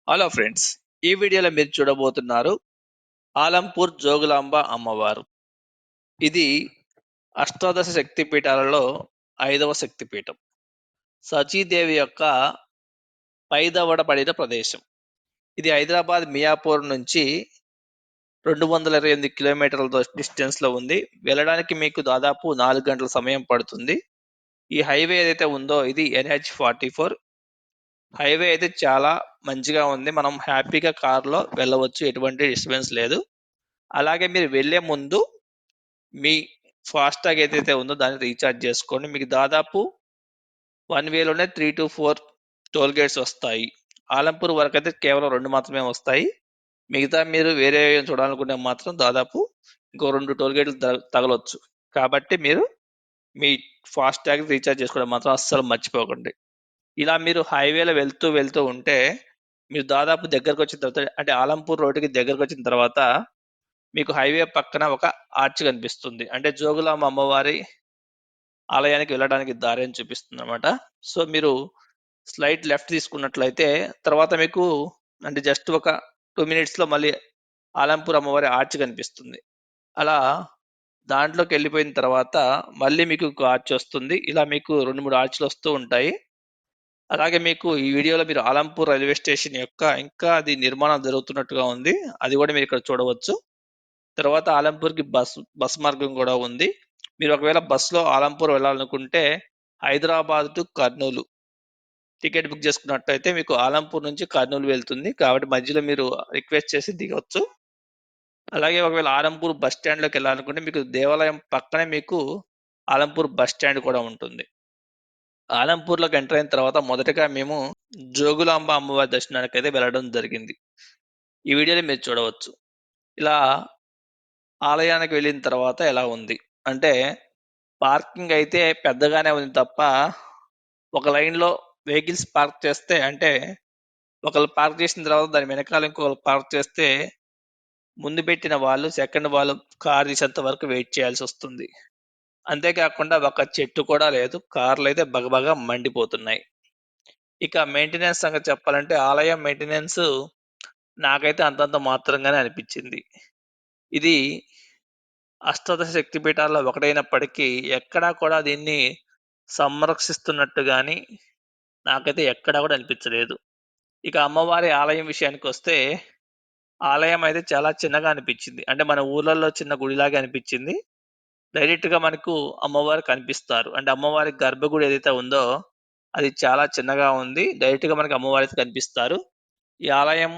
Hello friends, ఈ వీడియోలో మీరు చూడబోతున్నారు ఆలంపూర్ జోగులాంబ అమ్మవారు. ఇది అష్టాదశ శక్తిపీఠాలలో 5వ శక్తిపీఠం. సచీదేవి యొక్క పైదవడబడిన ప్రదేశం. ఇది హైదరాబాద్ మియాపూర్ నుంచి 228 కిలోమీటర్ల డిస్టెన్స్ లో ఉంది. వెళ్ళడానికి మీకు దాదాపు 4 గంటల సమయం పడుతుంది. ఈ హైవే ఏదైతే ఉందో ఇది NH44. హైవే అయితే చాలా మంచిగా ఉంది. మనం హ్యాపీగా కార్లో వెళ్ళవచ్చు, ఎటువంటి డిస్టర్బెన్స్ లేదు. అలాగే మీరు వెళ్ళే ముందు మీ ఫాస్టాగ్ ఏదైతే ఉందో దాన్ని రీఛార్జ్ చేసుకోండి. మీకు దాదాపు 1 వేలోనే 3 to 4 టోల్ గేట్స్ వస్తాయి. ఆలంపూర్ వరకు అయితే కేవలం 2 మాత్రమే వస్తాయి. మిగతా మీరు వేరే చూడాలనుకుంటే మాత్రం దాదాపు ఇంకో 2 టోల్ గేట్లు తగలొచ్చు. కాబట్టి మీరు మీ ఫాస్టాగ్ రీఛార్జ్ చేసుకోవడం మాత్రం అస్సలు మర్చిపోకండి. ఇలా మీరు హైవేలో వెళ్తూ వెళ్తూ ఉంటే మీరు దాదాపు దగ్గరకు వచ్చిన తర్వాత, అంటే ఆలంపూర్ రోడ్డుకి దగ్గరకు వచ్చిన తర్వాత మీకు హైవే పక్కన ఒక ఆర్చ్ కనిపిస్తుంది. అంటే జోగులాంబ అమ్మవారి ఆలయానికి వెళ్ళడానికి దారి అని చూపిస్తుంది అనమాట. సో మీరు స్లైట్ లెఫ్ట్ తీసుకున్నట్లయితే తర్వాత మీకు అంటే జస్ట్ ఒక 2 minutes లో మళ్ళీ ఆలంపూర్ అమ్మవారి ఆర్చ్ కనిపిస్తుంది. అలా దాంట్లోకి వెళ్ళిపోయిన తర్వాత మళ్ళీ మీకు ఇంకో ఆర్చ్ వస్తుంది. ఇలా మీకు 2-3 ఆర్చ్లు వస్తూ ఉంటాయి. అలాగే మీకు ఈ వీడియోలో మీరు ఆలంపూర్ రైల్వే స్టేషన్ యొక్క ఇంకా అది నిర్మాణం జరుగుతున్నట్టుగా ఉంది. అది కూడా మీరు ఇక్కడ చూడవచ్చు. తర్వాత ఆలంపూర్కి బస్ మార్గం కూడా ఉంది. మీరు ఒకవేళ బస్సులో ఆలంపూర్ వెళ్ళాలనుకుంటే Hyderabad to Kurnool ticket book చేసుకున్నట్టయితే మీకు ఆలంపూర్ నుంచి కర్నూలు వెళ్తుంది. కాబట్టి మధ్యలో మీరు రిక్వెస్ట్ చేసి దిగవచ్చు. అలాగే ఒకవేళ ఆలంపూర్ బస్ స్టాండ్లోకి వెళ్ళాలనుకుంటే మీకు దేవాలయం పక్కనే మీకు ఆలంపూర్ బస్ స్టాండ్ కూడా ఉంటుంది. ఆలంపూర్లోకి ఎంటర్ అయిన తర్వాత మొదటగా మేము జోగులాంబ అమ్మవారి దర్శనానికి అయితే వెళ్ళడం జరిగింది. ఈ వీడియోని మీరు చూడవచ్చు. ఇలా ఆలయానికి వెళ్ళిన తర్వాత ఎలా ఉంది అంటే పార్కింగ్ అయితే పెద్దగానే ఉంది తప్ప ఒక లైన్లో వెహికల్స్ పార్క్ చేస్తే, అంటే ఒకళ్ళు పార్క్ చేసిన తర్వాత దాని వెనకాల ఇంకొకరు పార్క్ చేస్తే ముందు పెట్టిన వాళ్ళు సెకండ్ వాళ్ళు కార్ తీసేంత వరకు వెయిట్ చేయాల్సి వస్తుంది. అంతేకాకుండా ఒక చెట్టు కూడా లేదు. కార్లు అయితే బగబగా మండిపోతున్నాయి. ఇక మెయింటెనెన్స్ సంగతి చెప్పాలంటే ఆలయం మెయింటెనెన్స్ నాకైతే అంతంత మాత్రంగానే అనిపించింది. ఇది అష్టాదశ శక్తిపీఠాల్లో ఒకటైనప్పటికీ ఎక్కడా కూడా దీన్ని సంరక్షిస్తున్నట్టు కానీ నాకైతే ఎక్కడా కూడా అనిపించలేదు. ఇక అమ్మవారి ఆలయం విషయానికి వస్తే ఆలయం అయితే చాలా చిన్నగా అనిపించింది. అంటే మన ఊర్లలో చిన్న గుడిలాగా అనిపించింది. డైరెక్ట్ గా మనకు అమ్మవారు కనిపిస్తారు. అంటే అమ్మవారి గర్భగుడి ఏదైతే ఉందో అది చాలా చిన్నగా ఉంది. డైరెక్ట్ గా మనకి అమ్మవారి అయితే కనిపిస్తారు. ఈ ఆలయం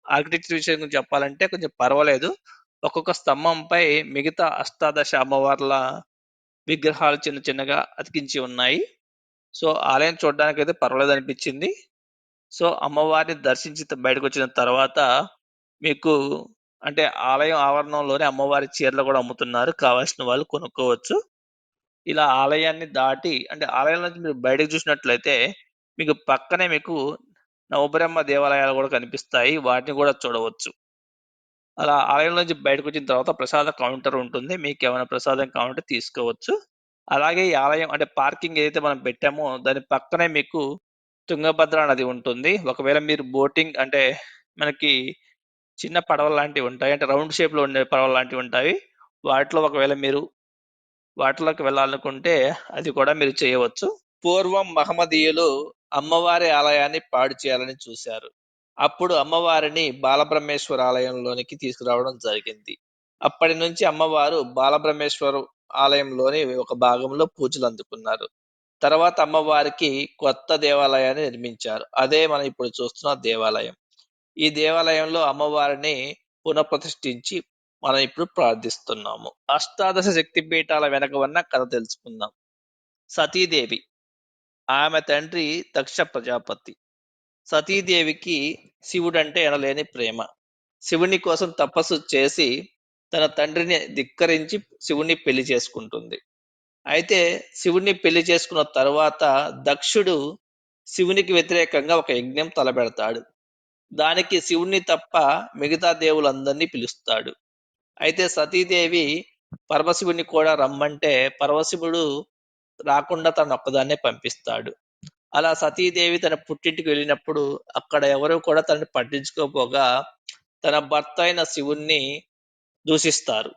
ఆర్కిటెక్చర్ విషయం గురించి చెప్పాలంటే కొంచెం పర్వాలేదు. ఒక్కొక్క స్తంభంపై మిగతా అష్టాదశ అమ్మవార్ల విగ్రహాలు చిన్న చిన్నగా అతికించి ఉన్నాయి. సో ఆలయం చూడడానికి అయితే పర్వాలేదు అనిపించింది. సో అమ్మవారిని దర్శించి బయటకు వచ్చిన తర్వాత మీకు అంటే ఆలయం ఆవరణంలోనే అమ్మవారి చీరలు కూడా అమ్ముతున్నారు. కావాల్సిన వాళ్ళు కొనుక్కోవచ్చు. ఇలా ఆలయాన్ని దాటి అంటే ఆలయం నుంచి మీరు బయటకు చూసినట్లయితే మీకు పక్కనే మీకు నవబ్రహ్మ దేవాలయాలు కూడా కనిపిస్తాయి. వాటిని కూడా చూడవచ్చు. అలా ఆలయం నుంచి బయటకు వచ్చిన తర్వాత ప్రసాద కౌంటర్ ఉంటుంది. మీకు ఏమైనా ప్రసాదం కావాలంటే తీసుకోవచ్చు. అలాగే ఈ ఆలయం అంటే పార్కింగ్ ఏదైతే మనం పెట్టామో దాని పక్కనే మీకు తుంగభద్ర నది ఉంటుంది. ఒకవేళ మీరు బోటింగ్ అంటే మనకి చిన్న పడవలు లాంటివి ఉంటాయి. అంటే రౌండ్ షేప్ లో ఉండే పడవలు లాంటివి ఉంటాయి. వాటిలో ఒకవేళ మీరు వాటిలోకి వెళ్ళాలనుకుంటే అది కూడా మీరు చేయవచ్చు. పూర్వం మహమ్మదీయులు అమ్మవారి ఆలయాన్ని పాడు చేయాలని చూశారు. అప్పుడు అమ్మవారిని బాలబ్రహ్మేశ్వర ఆలయంలోనికి తీసుకురావడం జరిగింది. అప్పటి నుంచి అమ్మవారు బాలబ్రహ్మేశ్వర ఆలయంలోని ఒక భాగంలో పూజలు అందుకున్నారు. తర్వాత అమ్మవారికి కొత్త దేవాలయాన్ని నిర్మించారు. అదే మనం ఇప్పుడు చూస్తున్న దేవాలయం. ఈ దేవాలయంలో అమ్మవారిని పునఃప్రతిష్ఠించి మనం ఇప్పుడు ప్రార్థిస్తున్నాము. అష్టాదశ శక్తి పీఠాల వెనక ఉన్న కథ తెలుసుకుందాం. సతీదేవి, ఆమె తండ్రి దక్ష ప్రజాపతి. సతీదేవికి శివుడంటే ఎనలేని ప్రేమ. శివుని కోసం తపస్సు చేసి తన తండ్రిని ధిక్కరించి శివుణ్ణి పెళ్లి చేసుకుంటుంది. అయితే శివుణ్ణి పెళ్లి చేసుకున్న తరువాత దక్షుడు శివునికి వ్యతిరేకంగా ఒక యజ్ఞం తలపెడతాడు. దానికి శివుణ్ణి తప్ప మిగతా దేవులందరినీ పిలుస్తాడు. అయితే సతీదేవి పరమశివుని కూడా రమ్మంటే పరమశివుడు రాకుండా తన ఒక్కదాన్నే పంపిస్తాడు. అలా సతీదేవి తన పుట్టింటికి వెళ్ళినప్పుడు అక్కడ ఎవరు కూడా తనని పట్టించుకోపోగా తన భర్త అయిన శివుణ్ణి దూషిస్తారు.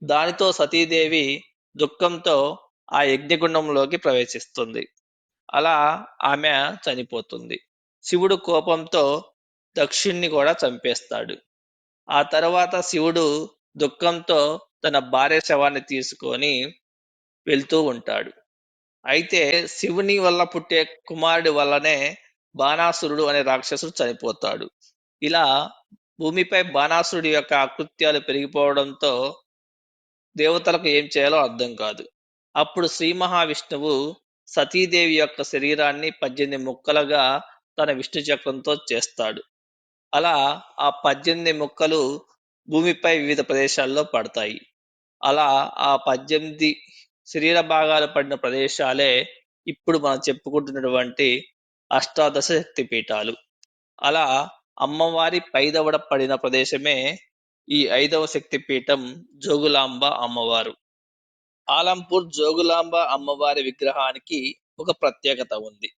దానితో సతీదేవి దుఃఖంతో ఆ యజ్ఞగుండంలోకి ప్రవేశిస్తుంది. అలా ఆమె చనిపోతుంది. శివుడు కోపంతో దక్షుణ్ణి కూడా చంపేస్తాడు. ఆ తర్వాత శివుడు దుఃఖంతో తన భార్య శవాన్ని తీసుకొని వెళ్తూ ఉంటాడు. అయితే శివుని వల్ల పుట్టే కుమారుడి వల్లనే బాణాసురుడు అనే రాక్షసుడు చనిపోతాడు. ఇలా భూమిపై బాణాసురుడి యొక్క అకృత్యాలు పెరిగిపోవడంతో దేవతలకు ఏం చేయాలో అర్థం కాదు. అప్పుడు శ్రీ మహావిష్ణువు సతీదేవి యొక్క శరీరాన్ని 18 ముక్కలుగా తన విష్ణు చక్రంతో చేస్తాడు. అలా ఆ 18 ముక్కలు భూమిపై వివిధ ప్రదేశాల్లో పడతాయి. అలా ఆ 18 శరీర భాగాలు పడిన ప్రదేశాలే ఇప్పుడు మనం చెప్పుకుంటున్నటువంటి అష్టాదశ శక్తి పీఠాలు. అలా అమ్మవారి పైదవడ పడిన ప్రదేశమే ఈ 5వ శక్తి పీఠం జోగులాంబ అమ్మవారు. ఆలంపూర్ జోగులాంబ అమ్మవారి విగ్రహానికి ఒక ప్రత్యేకత ఉంది.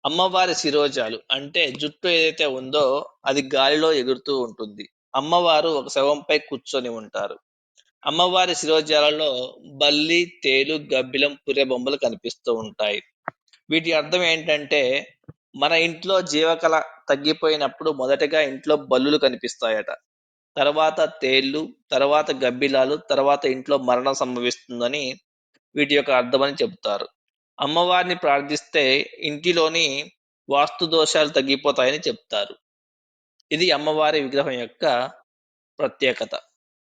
అమ్మవారి శిరోజాలు అంటే జుట్టు ఏదైతే ఉందో అది గాలిలో ఎగురుతూ ఉంటుంది. అమ్మవారు ఒక శవంపై కూర్చొని ఉంటారు. అమ్మవారి శిరోజాలలో బల్లి, తేలు, గబ్బిలం, పుర్రె బొమ్మలు కనిపిస్తూ ఉంటాయి. వీటి అర్థం ఏంటంటే మన ఇంట్లో జీవకళ తగ్గిపోయినప్పుడు మొదటగా ఇంట్లో బల్లులు కనిపిస్తాయట. తర్వాత తేళ్లు, తర్వాత గబ్బిలాలు, తర్వాత ఇంట్లో మరణం సంభవిస్తుందని వీటి యొక్క అర్థమని చెబుతారు. అమ్మవారిని ప్రార్థిస్తే ఇంటిలోని వాస్తు దోషాలు తగ్గిపోతాయని చెప్తారు. ఇది అమ్మవారి విగ్రహం యొక్క ప్రత్యేకత.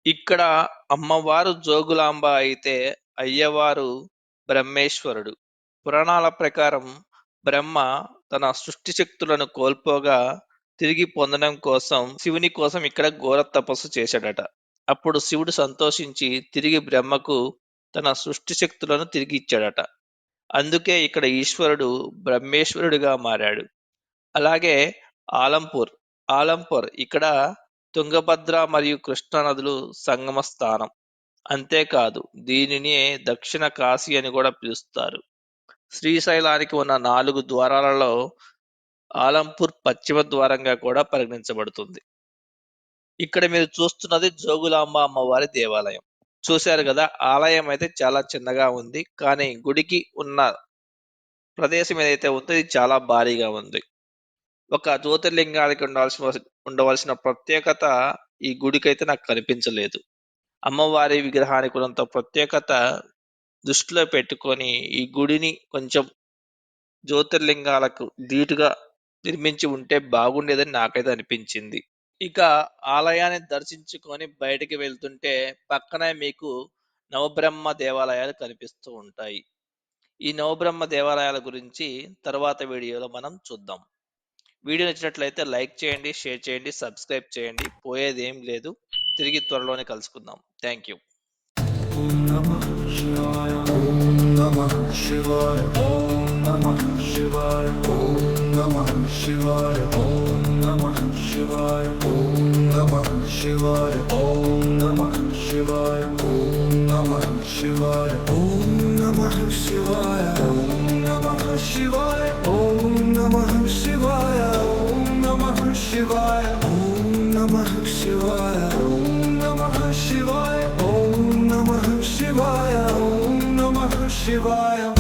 ఇక్కడ అమ్మవారు జోగులాంబ అయితే అయ్యవారు బ్రహ్మేశ్వరుడు. పురాణాల ప్రకారం బ్రహ్మ తన సృష్టి శక్తులను కోల్పోగా తిరిగి పొందడం కోసం శివుని కోసం ఇక్కడ ఘోర తపస్సు చేశాడట. అప్పుడు శివుడు సంతోషించి తిరిగి బ్రహ్మకు తన సృష్టి శక్తులను తిరిగి ఇచ్చాడట. అందుకే ఇక్కడ ఈశ్వరుడు బ్రహ్మేశ్వరుడిగా మారాడు. అలాగే ఆలంపూర్ ఆలంపూర్ ఇక్కడ తుంగభద్ర మరియు కృష్ణా నదులు సంగమ స్థానం. అంతేకాదు దీనిని దక్షిణ కాశీ అని కూడా పిలుస్తారు. శ్రీశైలానికి ఉన్న 4 ద్వారాలలో ఆలంపూర్ పశ్చిమ ద్వారంగా కూడా పరిగణించబడుతుంది. ఇక్కడ మీరు చూస్తున్నది జోగులాంబ అమ్మవారి దేవాలయం. చూశారు కదా, ఆలయం అయితే చాలా చిన్నగా ఉంది, కానీ గుడికి ఉన్న ప్రదేశం ఏదైతే ఉందో ఇది చాలా భారీగా ఉంది. ఒక జ్యోతిర్లింగానికి ఉండవలసిన ప్రత్యేకత ఈ గుడికైతే నాకు కనిపించలేదు. అమ్మవారి విగ్రహానికి ఉన్నంత ప్రత్యేకత దృష్టిలో పెట్టుకొని ఈ గుడిని కొంచెం జ్యోతిర్లింగాలకు ధీటుగా నిర్మించి ఉంటే బాగుండేదని నాకైతే అనిపించింది. ఇక ఆలయాన్ని దర్శించుకొని బయటికి వెళ్తుంటే పక్కనే మీకు నవబ్రహ్మ దేవాలయాలు కనిపిస్తూ ఉంటాయి. ఈ నవబ్రహ్మ దేవాలయాల గురించి తర్వాత వీడియోలో మనం చూద్దాం. వీడియో నచ్చినట్లయితే లైక్ చేయండి, షేర్ చేయండి, సబ్స్క్రైబ్ చేయండి. పోయేది ఏం లేదు. తిరిగి త్వరలోనే కలుసుకుందాం. Thank you. Shivaya.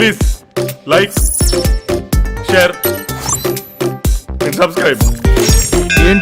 Please like share and subscribe.